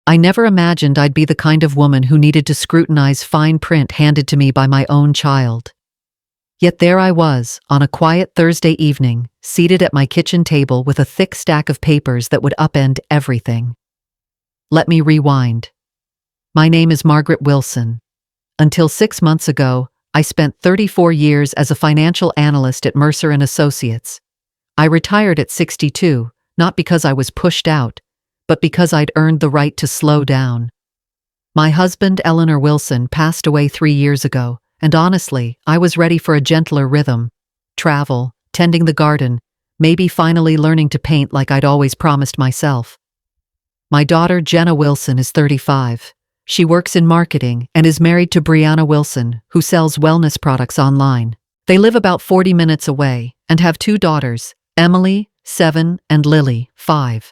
I never imagined I'd be the kind of woman who needed to scrutinize fine print handed to me by my own child. Yet there I was, on a quiet Thursday evening, seated at my kitchen table with a thick stack of papers that would upend everything. Let me rewind. My name is Margaret Wilson. Until 6 months ago, I spent 34 years as a financial analyst at Mercer & Associates. I retired at 62, not because I was pushed out, but because I'd earned the right to slow down. My husband, Eleanor Wilson, passed away 3 years ago, and honestly, I was ready for a gentler rhythm. Travel, tending the garden, maybe finally learning to paint like I'd always promised myself. My daughter, Jenna Wilson, is 35. She works in marketing and is married to Brianna Wilson, who sells wellness products online. They live about 40 minutes away and have 2 daughters, Emily, 7, and Lily, 5.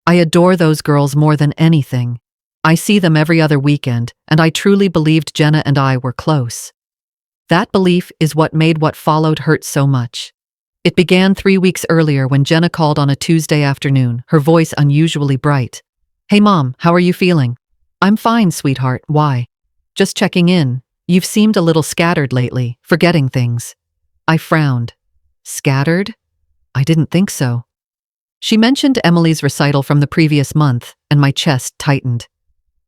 I adore those girls more than anything. I see them every other weekend, and I truly believed Jenna and I were close. That belief is what made what followed hurt so much. It began 3 weeks earlier when Jenna called on a Tuesday afternoon, her voice unusually bright. "Hey Mom, how are you feeling?" "I'm fine, sweetheart, why?" "Just checking in. You've seemed a little scattered lately, forgetting things." I frowned. Scattered? I didn't think so. She mentioned Emily's recital from the previous month, and my chest tightened.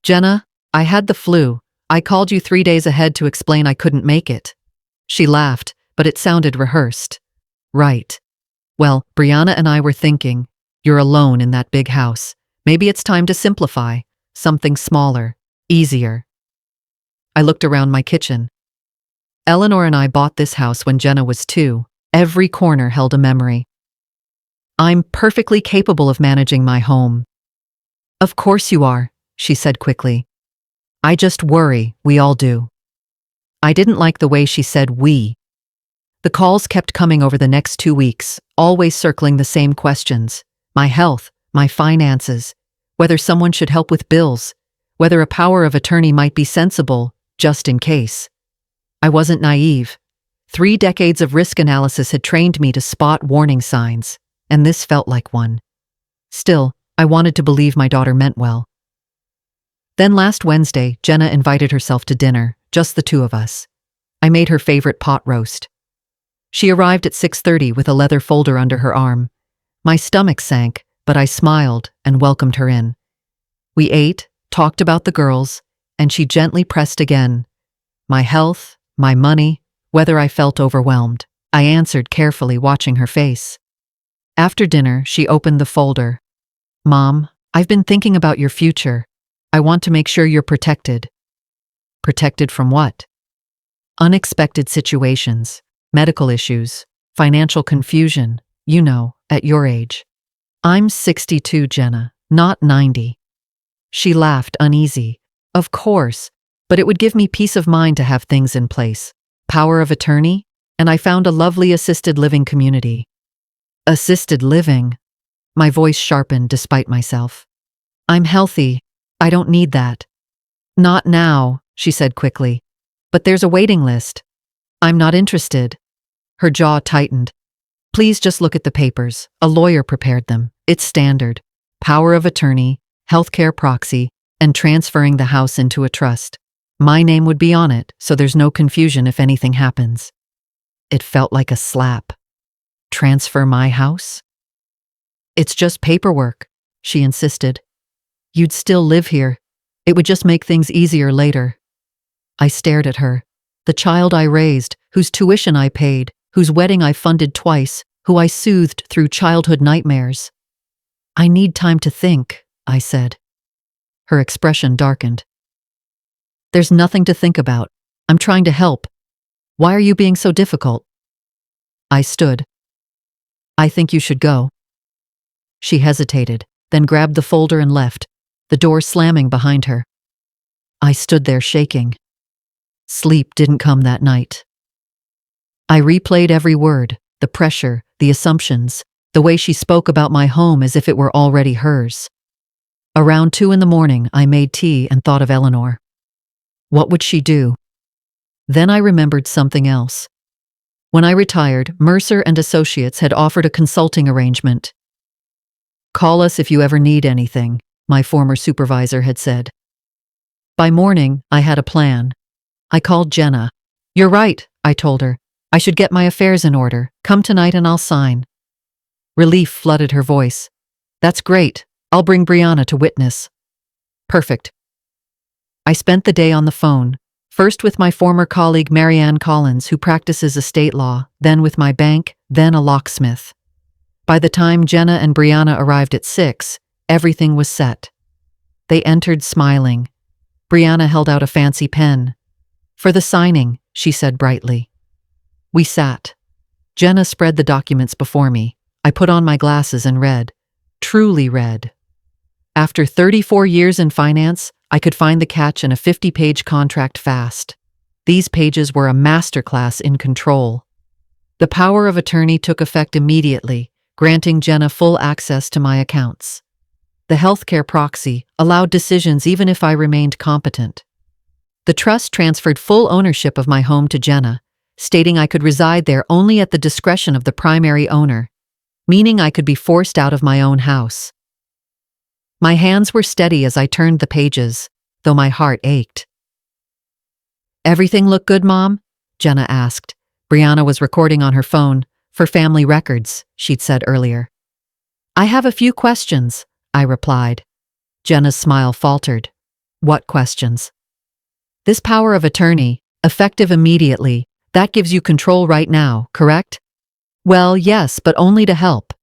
"Jenna, I had the flu. I called you 3 days ahead to explain I couldn't make it." She laughed, but it sounded rehearsed. "Right. Well, Brianna and I were thinking, you're alone in that big house. Maybe it's time to simplify. Something smaller, easier." I looked around my kitchen. Eleanor and I bought this house when Jenna was 2. Every corner held a memory. "I'm perfectly capable of managing my home." "Of course you are," she said quickly. "I just worry, we all do." I didn't like the way she said we. The calls kept coming over the next 2 weeks, always circling the same questions. My health, my finances, whether someone should help with bills, whether a power of attorney might be sensible, just in case. I wasn't naive. 3 decades of risk analysis had trained me to spot warning signs, and this felt like one. Still, I wanted to believe my daughter meant well. Then last Wednesday, Jenna invited herself to dinner, just the 2 of us. I made her favorite pot roast. She arrived at 6:30 with a leather folder under her arm. My stomach sank, but I smiled and welcomed her in. We ate, talked about the girls, and she gently pressed again. My health, my money, whether I felt overwhelmed. I answered carefully, watching her face. After dinner, she opened the folder. "Mom, I've been thinking about your future. I want to make sure you're protected." Protected from what? Unexpected situations, medical issues, financial confusion, you know, at your age. "I'm 62, Jenna, not 90. She laughed, uneasy. "Of course, but it would give me peace of mind to have things in place. Power of attorney, and I found a lovely assisted living community." Assisted living? My voice sharpened despite myself. "I'm healthy. I don't need that." "Not now," she said quickly. "But there's a waiting list." "I'm not interested." Her jaw tightened. "Please just look at the papers. A lawyer prepared them. It's standard. Power of attorney, healthcare proxy, and transferring the house into a trust. My name would be on it, so there's no confusion if anything happens." It felt like a slap. Transfer my house? "It's just paperwork," she insisted. "You'd still live here. It would just make things easier later." I stared at her. The child I raised, whose tuition I paid, whose wedding I funded twice, who I soothed through childhood nightmares. "I need time to think," I said. Her expression darkened. "There's nothing to think about. I'm trying to help. Why are you being so difficult?" I stood. "I think you should go." She hesitated, then grabbed the folder and left, the door slamming behind her. I stood there shaking. Sleep didn't come that night. I replayed every word, the pressure, the assumptions, the way she spoke about my home as if it were already hers. Around 2 a.m, I made tea and thought of Eleanor. What would she do? Then I remembered something else. When I retired, Mercer & Associates had offered a consulting arrangement. "Call us if you ever need anything," my former supervisor had said. By morning, I had a plan. I called Jenna. "You're right," I told her. "I should get my affairs in order. Come tonight and I'll sign." Relief flooded her voice. "That's great. I'll bring Brianna to witness." Perfect. I spent the day on the phone, first with my former colleague Marianne Collins, who practices estate law, then with my bank, then a locksmith. By the time Jenna and Brianna arrived at 6, everything was set. They entered smiling. Brianna held out a fancy pen. "For the signing," she said brightly. We sat. Jenna spread the documents before me. I put on my glasses and read. Truly read. After 34 years in finance, I could find the catch in a 50-page contract fast. These pages were a masterclass in control. The power of attorney took effect immediately, granting Jenna full access to my accounts. The healthcare proxy allowed decisions even if I remained competent. The trust transferred full ownership of my home to Jenna, stating I could reside there only at the discretion of the primary owner, meaning I could be forced out of my own house. My hands were steady as I turned the pages, though my heart ached. "Everything look good, Mom?" Jenna asked. Brianna was recording on her phone, for family records, she'd said earlier. "I have a few questions," I replied. Jenna's smile faltered. "What questions?" "This power of attorney, effective immediately, that gives you control right now, correct?" "Well, yes, but only to help."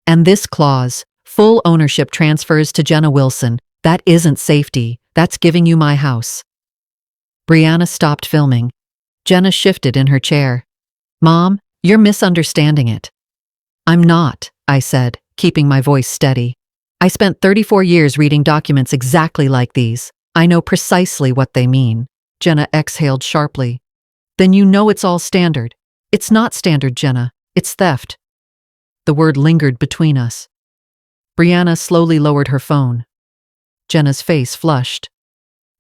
"And this clause, full ownership transfers to Jenna Wilson, that isn't safety, that's giving you my house." Brianna stopped filming. Jenna shifted in her chair. "Mom, you're misunderstanding it." "I'm not," I said, keeping my voice steady. "I spent 34 years reading documents exactly like these. I know precisely what they mean." Jenna exhaled sharply. "Then you know it's all standard." "It's not standard, Jenna. It's theft." The word lingered between us. Brianna slowly lowered her phone. Jenna's face flushed.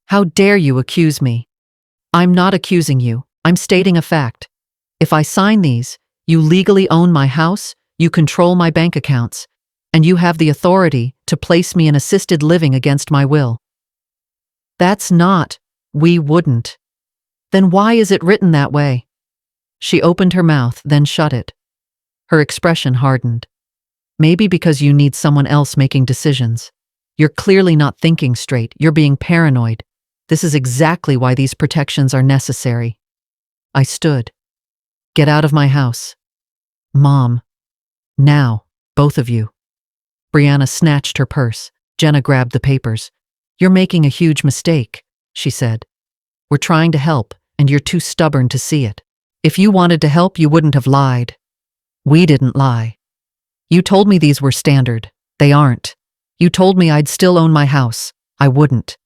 "How dare you accuse me?" "I'm not accusing you. I'm stating a fact. If I sign these, you legally own my house, you control my bank accounts, and you have the authority to place me in assisted living against my will." "That's not, we wouldn't." "Then why is it written that way?" She opened her mouth, then shut it. Her expression hardened. "Maybe because you need someone else making decisions. You're clearly not thinking straight, you're being paranoid. This is exactly why these protections are necessary." I stood. "Get out of my house." "Mom." "Now, both of you." Brianna snatched her purse. Jenna grabbed the papers. "You're making a huge mistake," she said. "We're trying to help, and you're too stubborn to see it. If you wanted to help, you wouldn't have lied." "We didn't lie. You told me these were standard. They aren't. You told me I'd still own my house. I wouldn't.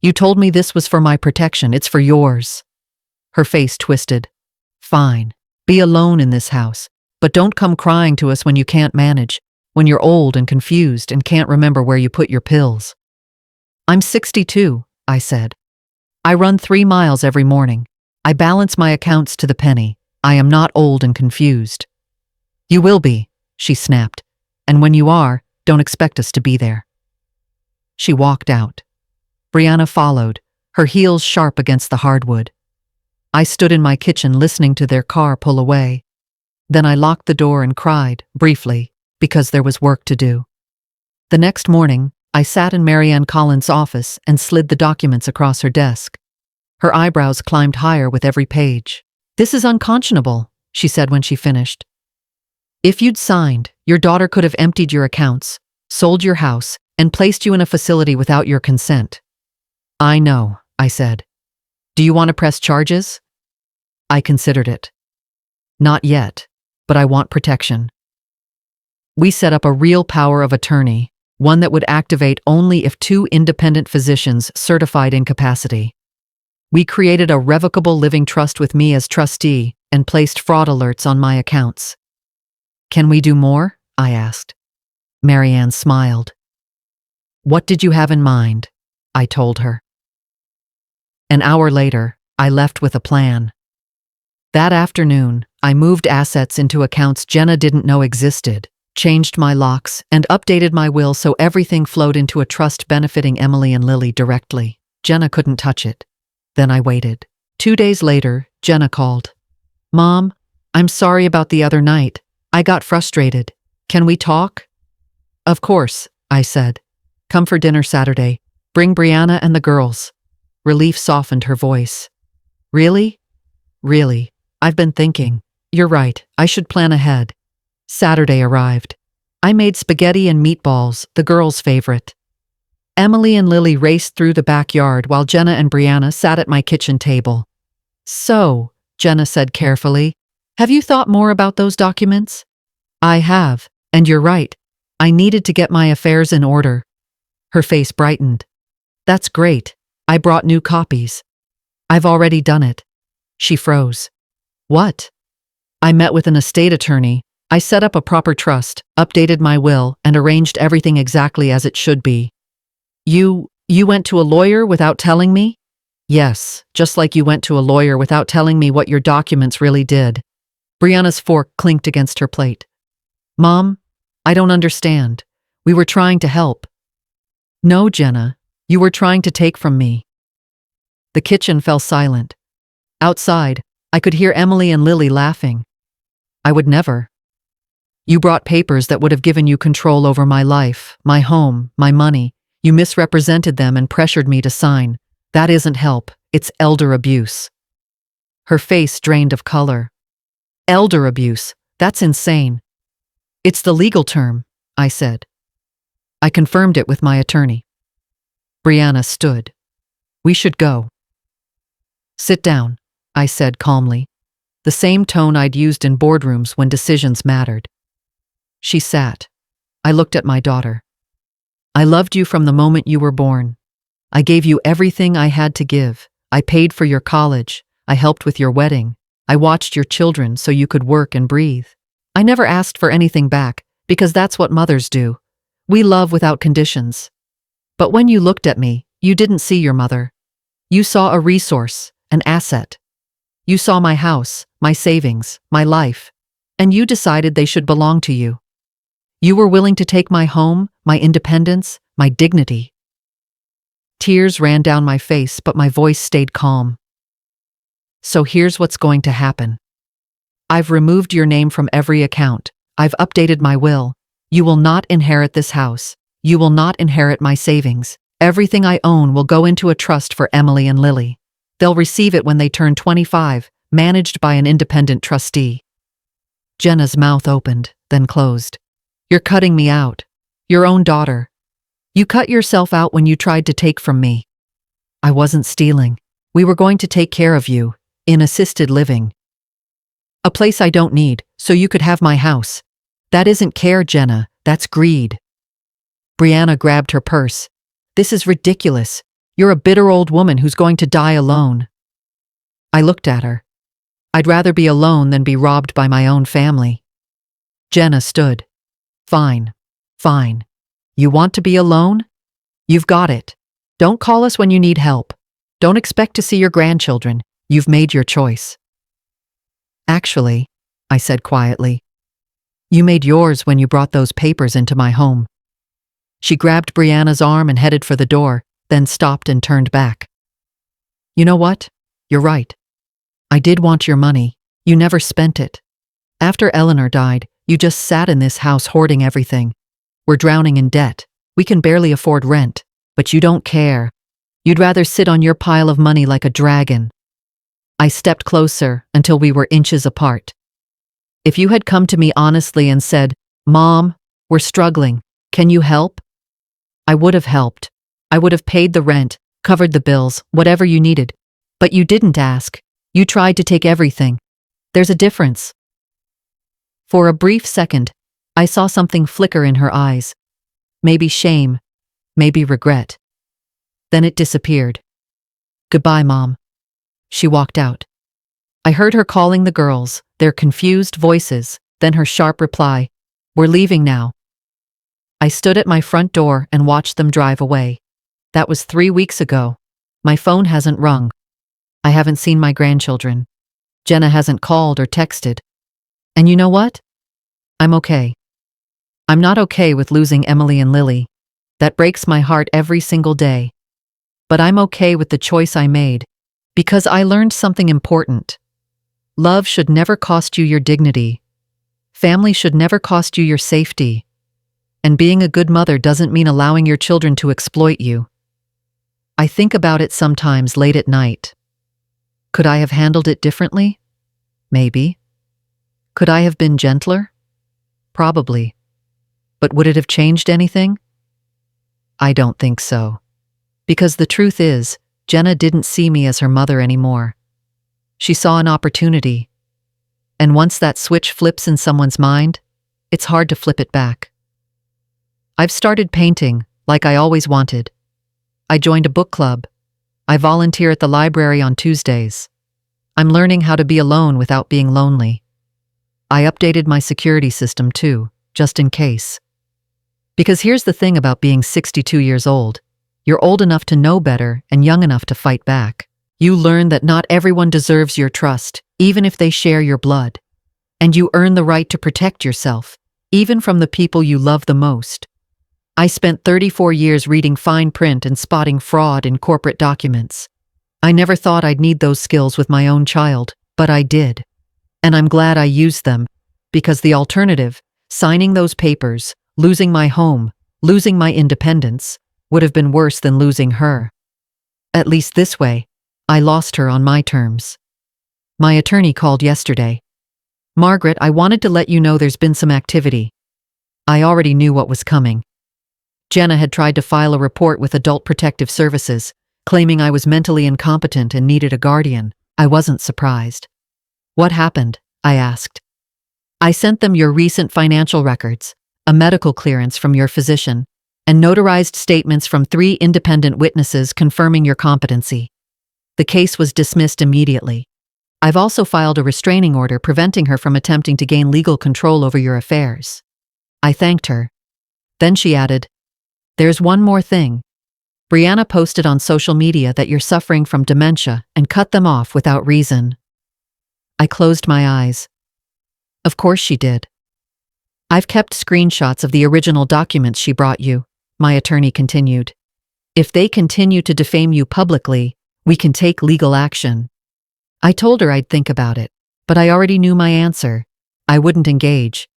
You told me this was for my protection. It's for yours." Her face twisted. "Fine. Be alone in this house. But don't come crying to us when you can't manage, when you're old and confused and can't remember where you put your pills." "I'm 62, I said. "I run 3 miles every morning. I balance my accounts to the penny. I am not old and confused." "You will be," she snapped. "And when you are, don't expect us to be there." She walked out. Brianna followed, her heels sharp against the hardwood. I stood in my kitchen listening to their car pull away. Then I locked the door and cried, briefly, because there was work to do. The next morning, I sat in Marianne Collins' office and slid the documents across her desk. Her eyebrows climbed higher with every page. "This is unconscionable," she said when she finished. "If you'd signed, your daughter could have emptied your accounts, sold your house, and placed you in a facility without your consent." "I know," I said. "Do you want to press charges?" I considered it. "Not yet, but I want protection." We set up a real power of attorney, one that would activate only if 2 independent physicians certified incapacity. We created a revocable living trust with me as trustee and placed fraud alerts on my accounts. "Can we do more?" I asked. Marianne smiled. "What did you have in mind?" I told her. An hour later, I left with a plan. That afternoon, I moved assets into accounts Jenna didn't know existed, changed my locks, and updated my will so everything flowed into a trust benefiting Emily and Lily directly. Jenna couldn't touch it. Then I waited. 2 days later, Jenna called. Mom, I'm sorry about the other night. I got frustrated. Can we talk? Of course, I said. Come for dinner Saturday. Bring Brianna and the girls. Relief softened her voice. Really? Really. I've been thinking. You're right, I should plan ahead. Saturday arrived. I made spaghetti and meatballs, the girls' favorite. Emily and Lily raced through the backyard while Jenna and Brianna sat at my kitchen table. So, Jenna said carefully, have you thought more about those documents? I have, and you're right. I needed to get my affairs in order. Her face brightened. That's great. I brought new copies. I've already done it. She froze. What? I met with an estate attorney. I set up a proper trust, updated my will, and arranged everything exactly as it should be. You went to a lawyer without telling me? Yes, just like you went to a lawyer without telling me what your documents really did. Brianna's fork clinked against her plate. Mom, I don't understand. We were trying to help. No, Jenna, you were trying to take from me. The kitchen fell silent. Outside, I could hear Emily and Lily laughing. I would never. You brought papers that would have given you control over my life, my home, my money. You misrepresented them and pressured me to sign. That isn't help, it's elder abuse. Her face drained of color. Elder abuse, that's insane. It's the legal term, I said. I confirmed it with my attorney. Brianna stood. We should go. Sit down, I said calmly, the same tone I'd used in boardrooms when decisions mattered. She sat. I looked at my daughter. I loved you from the moment you were born. I gave you everything I had to give. I paid for your college. I helped with your wedding. I watched your children so you could work and breathe. I never asked for anything back, because that's what mothers do. We love without conditions. But when you looked at me, you didn't see your mother. You saw a resource, an asset. You saw my house, my savings, my life, and you decided they should belong to you. You were willing to take my home, my independence, my dignity. Tears ran down my face, but my voice stayed calm. So here's what's going to happen. I've removed your name from every account. I've updated my will. You will not inherit this house. You will not inherit my savings. Everything I own will go into a trust for Emily and Lily. They'll receive it when they turn 25, managed by an independent trustee. Jenna's mouth opened, then closed. You're cutting me out. Your own daughter. You cut yourself out when you tried to take from me. I wasn't stealing. We were going to take care of you, in assisted living. A place I don't need, so you could have my house. That isn't care, Jenna, that's greed. Brianna grabbed her purse. This is ridiculous. You're a bitter old woman who's going to die alone. I looked at her. I'd rather be alone than be robbed by my own family. Jenna stood. Fine. Fine. You want to be alone? You've got it. Don't call us when you need help. Don't expect to see your grandchildren. You've made your choice. Actually, I said quietly, you made yours when you brought those papers into my home. She grabbed Brianna's arm and headed for the door, then stopped and turned back. You know what? You're right. I did want your money. You never spent it. After Eleanor died, you just sat in this house hoarding everything. We're drowning in debt. We can barely afford rent, but you don't care. You'd rather sit on your pile of money like a dragon. I stepped closer until we were inches apart. If you had come to me honestly and said, Mom, we're struggling, can you help? I would have helped. I would have paid the rent, covered the bills, whatever you needed. But you didn't ask. You tried to take everything. There's a difference. For a brief second, I saw something flicker in her eyes. Maybe shame, maybe regret. Then it disappeared. Goodbye, Mom. She walked out. I heard her calling the girls, their confused voices, then her sharp reply, We're leaving now. I stood at my front door and watched them drive away. That was 3 weeks ago. My phone hasn't rung. I haven't seen my grandchildren. Jenna hasn't called or texted. And you know what? I'm okay. I'm not okay with losing Emily and Lily. That breaks my heart every single day. But I'm okay with the choice I made, because I learned something important. Love should never cost you your dignity. Family should never cost you your safety. And being a good mother doesn't mean allowing your children to exploit you. I think about it sometimes late at night. Could I have handled it differently? Maybe. Could I have been gentler? Probably. But would it have changed anything? I don't think so. Because the truth is, Jenna didn't see me as her mother anymore. She saw an opportunity. And once that switch flips in someone's mind, it's hard to flip it back. I've started painting, like I always wanted. I joined a book club. I volunteer at the library on Tuesdays. I'm learning how to be alone without being lonely. I updated my security system too, just in case. Because here's the thing about being 62 years old. You're old enough to know better and young enough to fight back. You learn that not everyone deserves your trust, even if they share your blood. And you earn the right to protect yourself, even from the people you love the most. I spent 34 years reading fine print and spotting fraud in corporate documents. I never thought I'd need those skills with my own child, but I did. And I'm glad I used them, because the alternative, signing those papers, losing my home, losing my independence, would have been worse than losing her. At least this way, I lost her on my terms. My attorney called yesterday. Margaret, I wanted to let you know there's been some activity. I already knew what was coming. Jenna had tried to file a report with Adult Protective Services, claiming I was mentally incompetent and needed a guardian. I wasn't surprised. What happened? I asked. I sent them your recent financial records, a medical clearance from your physician, and notarized statements from 3 independent witnesses confirming your competency. The case was dismissed immediately. I've also filed a restraining order preventing her from attempting to gain legal control over your affairs. I thanked her. Then she added, "There's one more thing. Brianna posted on social media that you're suffering from dementia and cut them off without reason." I closed my eyes. Of course she did. I've kept screenshots of the original documents she brought you, my attorney continued. If they continue to defame you publicly, we can take legal action. I told her I'd think about it, but I already knew my answer. I wouldn't engage.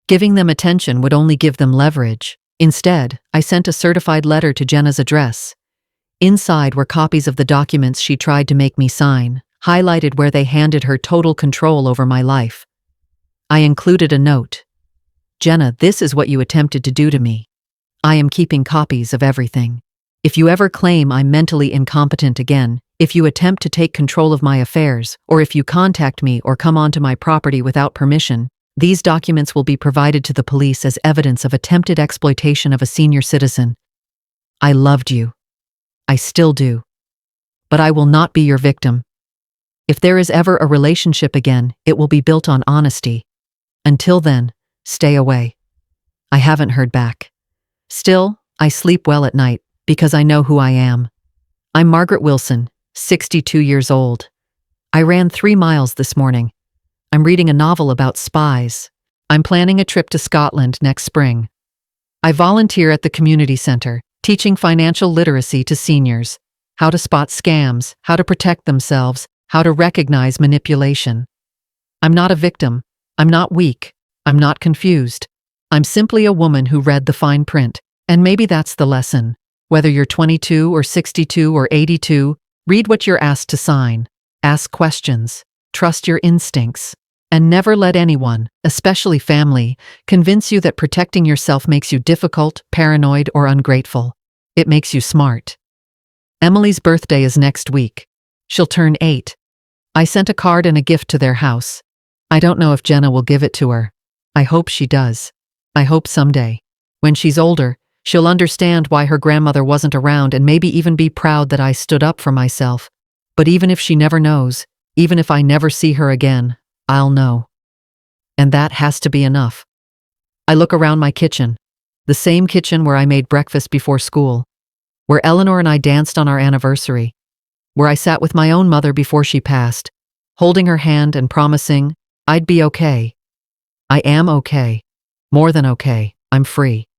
Giving them attention would only give them leverage. Instead, I sent a certified letter to Jenna's address. Inside were copies of the documents she tried to make me sign, highlighted where they handed her total control over my life. I included a note. "Jenna, this is what you attempted to do to me. I am keeping copies of everything. If you ever claim I'm mentally incompetent again, if you attempt to take control of my affairs, or if you contact me or come onto my property without permission, these documents will be provided to the police as evidence of attempted exploitation of a senior citizen. I loved you. I still do. But I will not be your victim. If there is ever a relationship again, it will be built on honesty. Until then, stay away." I haven't heard back. Still, I sleep well at night because I know who I am. I'm Margaret Wilson, 62 years old. I ran 3 miles this morning. I'm reading a novel about spies. I'm planning a trip to Scotland next spring. I volunteer at the community center, teaching financial literacy to seniors, how to spot scams, how to protect themselves, how to recognize manipulation. I'm not a victim. I'm not weak. I'm not confused. I'm simply a woman who read the fine print, and maybe that's the lesson. Whether you're 22 or 62 or 82, read what you're asked to sign. Ask questions. Trust your instincts. And never let anyone, especially family, convince you that protecting yourself makes you difficult, paranoid, or ungrateful. It makes you smart. Emily's birthday is next week. She'll turn 8. I sent a card and a gift to their house. I don't know if Jenna will give it to her. I hope she does. I hope someday, when she's older, she'll understand why her grandmother wasn't around and maybe even be proud that I stood up for myself. But even if she never knows, even if I never see her again, I'll know. And that has to be enough. I look around my kitchen, the same kitchen where I made breakfast before school, where Eleanor and I danced on our anniversary, where I sat with my own mother before she passed, holding her hand and promising I'd be okay. I am okay. More than okay. I'm free.